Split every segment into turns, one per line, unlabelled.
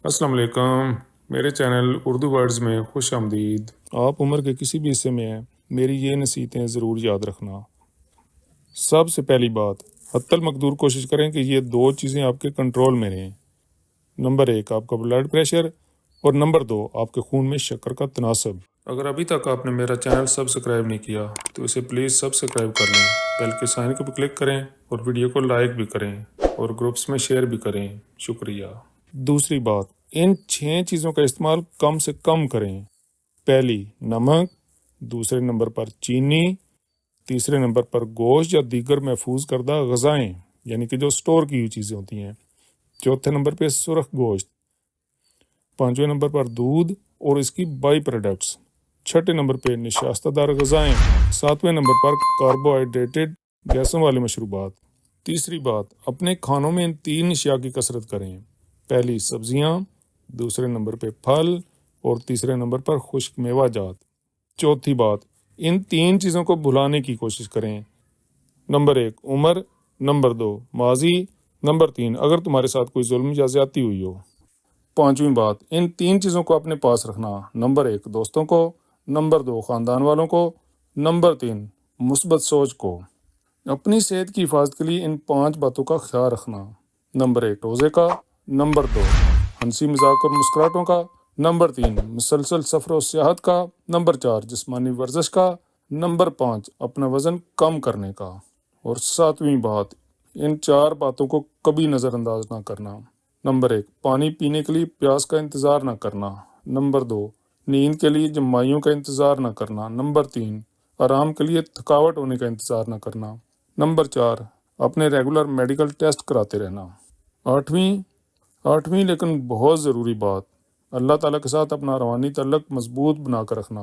السلام علیکم، میرے چینل اردو ورڈز میں خوش آمدید۔ آپ عمر کے کسی بھی حصے میں ہیں، میری یہ نصیحتیں ضرور یاد رکھنا۔ سب سے پہلی بات، حتی المقدور کوشش کریں کہ یہ دو چیزیں آپ کے کنٹرول میں رہیں۔ نمبر 1 آپ کا بلڈ پریشر، اور نمبر 2 آپ کے خون میں شکر کا تناسب۔ اگر ابھی تک آپ نے میرا چینل سبسکرائب نہیں کیا تو اسے پلیز سبسکرائب کر لیں، بیل کے سائن کو بھی کلک کریں اور ویڈیو کو لائک بھی کریں اور گروپس میں شیئر بھی کریں۔ شکریہ۔ دوسری بات، ان 6 چیزوں کا استعمال کم سے کم کریں۔ پہلی، نمک، دوسرے نمبر پر چینی، تیسرے نمبر پر گوشت یا دیگر محفوظ کردہ غذائیں یعنی کہ جو سٹور کی ہوئی چیزیں ہوتی ہیں، چوتھے نمبر پہ سرخ گوشت، پانچویں نمبر پر دودھ اور اس کی بائی پروڈکٹس، چھٹے نمبر پہ نشاستہ دار غذائیں، ساتویں نمبر پر کاربوہائیڈریٹڈ گیسوں والے مشروبات۔ تیسری بات، اپنے کھانوں میں ان 3 اشیاء کی کثرت کریں۔ پہلی، سبزیاں، دوسرے نمبر پہ پھل اور تیسرے نمبر پر خشک میوہ جات۔ چوتھی بات، ان 3 چیزوں کو بھلانے کی کوشش کریں۔ نمبر 1 عمر، نمبر 2 ماضی، نمبر 3 اگر تمہارے ساتھ کوئی ظلم یا زیادتی ہوئی ہو۔ پانچویں بات، ان 3 چیزوں کو اپنے پاس رکھنا۔ نمبر 1 دوستوں کو، نمبر 2 خاندان والوں کو، نمبر 3 مثبت سوچ کو۔ اپنی صحت کی حفاظت کے لیے ان 5 باتوں کا خیال رکھنا۔ نمبر 1 روزے کا، نمبر 2 ہنسی مذاق اور مسکراہٹوں کا، نمبر 3 مسلسل سفر و سیاحت کا، نمبر 4 جسمانی ورزش کا، نمبر 5 اپنا وزن کم کرنے کا، اور 7ویں بات، ان 4 باتوں کو کبھی نظر انداز نہ کرنا۔ نمبر 1 پانی پینے کے لیے پیاس کا انتظار نہ کرنا، نمبر 2 نیند کے لیے جمائیوں کا انتظار نہ کرنا، نمبر 3 آرام کے لیے تھکاوٹ ہونے کا انتظار نہ کرنا، نمبر 4 اپنے ریگولر میڈیکل ٹیسٹ کراتے رہنا۔ آٹھویں لیکن بہت ضروری بات، اللہ تعالیٰ کے ساتھ اپنا روحانی تعلق مضبوط بنا کر رکھنا،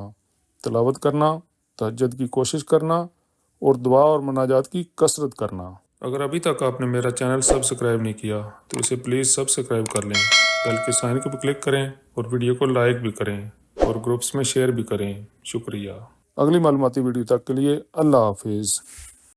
تلاوت کرنا، تہجد کی کوشش کرنا اور دعا اور مناجات کی کثرت کرنا۔ اگر ابھی تک آپ نے میرا چینل سبسکرائب نہیں کیا تو اسے پلیز سبسکرائب کر لیں، بیل کے سائن کو بھی کلک کریں اور ویڈیو کو لائک بھی کریں اور گروپس میں شیئر بھی کریں۔ شکریہ۔ اگلی معلوماتی ویڈیو تک کے لیے اللہ حافظ۔